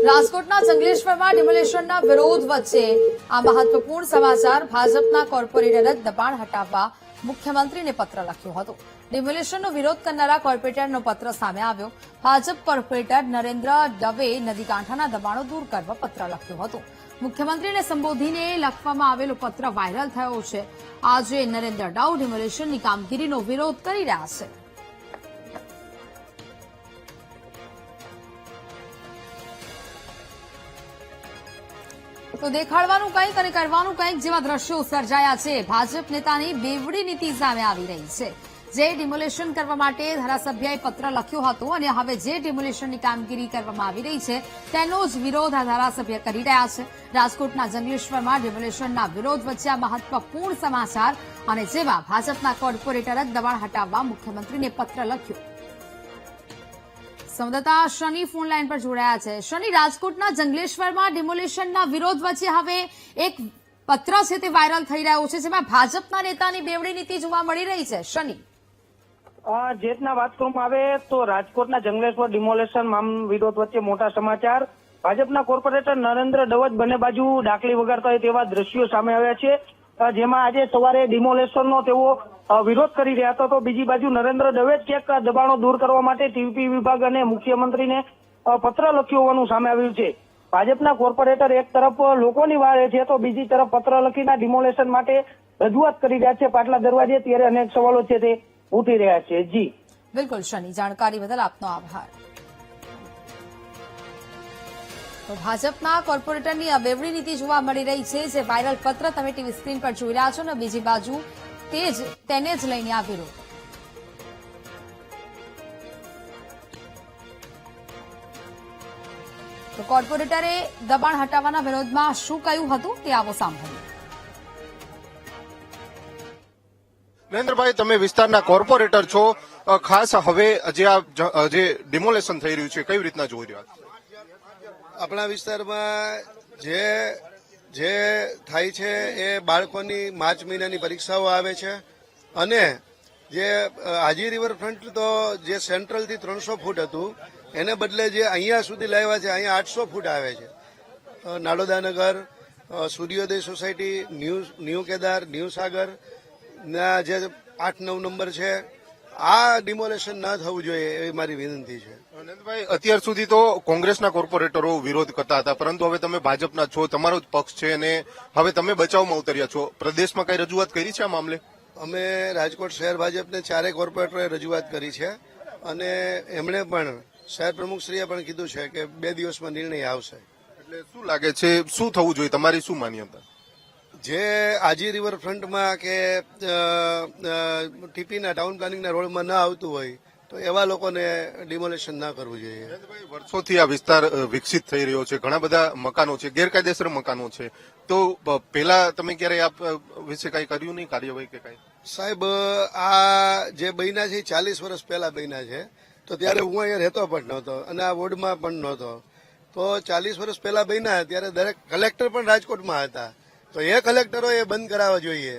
રાજકોટના જંગલેશ્વરમાં ડિમોલેશનના વિરોધ વચ્ચે આ મહત્વપૂર્ણ સમાચાર. ભાજપના કોર્પોરેટર જ દબાણ હટાવવા મુખ્યમંત્રીને પત્ર લખ્યો હતો. ડિમોલેશનનો વિરોધ કરનારા કોર્પોરેટરનો પત્ર સામે આવ્યો. ભાજપ કોર્પોરેટર નરેન્દ્ર દવે નદીકાંઠાના દબાણો દૂર કરવા પત્ર લખ્યો હતો. મુખ્યમંત્રીને સંબોધીને લખવામાં આવેલો પત્ર વાયરલ થયો છે. આજે નરેન્દ્ર દવે ડિમોલેશનની કામગીરીનો વિરોધ કરી રહ્યા છે. તો દેખાડવાનું કંઈક અને કરવાનું કંઈક જેવા દ્રશ્યો સર્જાયા છે. ભાજપ નેતાની બેવડી નીતિ સામે આવી રહી છે. જે ડિમોલેશન કરવા માટે ધારાસભ્યએ પત્ર લખ્યો હતો અને હવે જે ડિમોલેશનની કામગીરી કરવામાં આવી રહી છે તેનો જ વિરોધ આ ધારાસભ્ય કરી રહ્યા છે. રાજકોટના જંગલેશ્વરમાં ડિમોલેશનના વિરોધ વચ્ચે આ મહત્વપૂર્ણ સમાચાર અને જેમાં ભાજપના કોર્પોરેટર જ દબાણ હટાવવા મુખ્યમંત્રીને પત્ર લખ્યો. સંવાદદાતા શનિ ફોન લાઈન પર જોડાયા છે. શનિ, રાજકોટના જંગલેશ્વરમાં ડિમોલેશનના વિરોધ વચ્ચે હવે એક પત્ર છે તે વાયરલ થઈ રહ્યો છે જેમાં ભાજપના નેતાની બેવડી નીતિ જોવા મળી રહી છે. શનિ, જે રીતના વાત કરવામાં આવે તો રાજકોટના જંગલેશ્વર ડિમોલેશન વિરોધ વચ્ચે મોટા સમાચાર. ભાજપના કોર્પોરેટર નરેન્દ્ર દવે બંને બાજુ ડાકલી વગાડતા હોય તેવા દ્રશ્યો સામે આવ્યા છે. જેમાં આજે સવારે ડિમોલેશનનો તેઓ વિરોધ કરી રહ્યા હતા તો બીજી બાજુ નરેન્દ્ર દવે જ ક્યાંક દબાણો દૂર કરવા માટે ટીપી વિભાગ અને મુખ્યમંત્રીને પત્ર લખ્યો હોવાનું સામે આવ્યું છે. ભાજપના કોર્પોરેટર એક તરફ લોકોની વારે છે તો બીજી તરફ પત્ર લખીને ડિમોલેશન માટે રજૂઆત કરી રહ્યા છે પાટલા દરવાજે. ત્યારે અનેક સવાલો છે તે ઉઠી રહ્યા છે. જી બિલકુલ શનિ, જાણકારી બદલ આપનો આભાર. તો ભાજપના કોર્પોરેટરની આ બેવડી નીતિ જોવા મળી રહી છે. જે વાયરલ પત્ર તમે ટીવી સ્ક્રીન પર જોઈ રહ્યા છો ને બીજી બાજુ તેને જ લઈને આ વિરોધ. તો કોર્પોરેટરે દબાણ હટાવવાના વિરોધમાં શું કહ્યું હતું તે આવો સાંભળ્યું. નરેન્દ્રભાઈ, તમે વિસ્તારના કોર્પોરેટર છો, ખાસ હવે જે ડિમોલેશન થઈ રહ્યું છે કઈ રીતના જોઈ રહ્યા છો? આપણા વિસ્તારમાં જે થાય છે એ બાળકોની માર્ચ મહિનાની પરીક્ષાઓ આવે છે અને જે હાજી રિવરફ્રન્ટ તો જે સેન્ટ્રલથી 300 ફૂટ હતું એને બદલે જે અહીંયા સુધી લાવ્યા છે અહીંયા 800 ફૂટ આવે છે. નાડોદાનગર, સૂર્યોદય સોસાયટી, ન્યૂ કેદાર, ન્યૂ સાગર ના જે 8-9 નંબર છે આ ડિમોલેશન ના થવું જોઈએ એવી મારી વિનંતી છે. નરેન્દ્રભાઈ, અત્યાર સુધી તો કોંગ્રેસના કોર્પોરેટરો વિરોધ કરતા હતા પરંતુ હવે તમે ભાજપના છો, તમારો જ પક્ષ છે અને હવે તમે બચાવમાં ઉતર્યા છો. પ્રદેશમાં કઈ રજૂઆત કરી છે આ મામલે? અમે રાજકોટ શહેર ભાજપને 4 કોર્પોરેટરોએ રજૂઆત કરી છે અને એમણે પણ શહેર પ્રમુખશ્રીએ પણ કીધું છે કે 2 દિવસમાં નિર્ણય આવશે. એટલે શું લાગે છે શું થવું જોઈએ, તમારી શું માન્યતા? જે આજી રિવરફ્રન્ટમાં કે ટીપીના ટાઉન પ્લાનિંગના રોડમાં ન આવતું હોય તો એવા લોકોને ડિમોલેશન ના કરવું જોઈએ. વર્ષોથી આ વિસ્તાર વિકસિત થઈ રહ્યો છે, ઘણા બધા મકાનો છે, ગેરકાયદેસર મકાનો છે, તો પહેલા તમે ક્યારે આ વિશે કઈ કર્યું નહીં, કાર્યવાહી કે કઈ? સાહેબ, આ જે બન્યા છે 40 વર્ષ પહેલા બન્યા છે તો ત્યારે હું અહીંયા રહેતો પણ નહોતો અને આ વોર્ડમાં પણ નહોતો. તો 40 વર્ષ પહેલા બન્યા ત્યારે દરેક કલેક્ટર પણ રાજકોટમાં હતા તો એ કલેક્ટરો એ બંધ કરાવવા જોઈએ.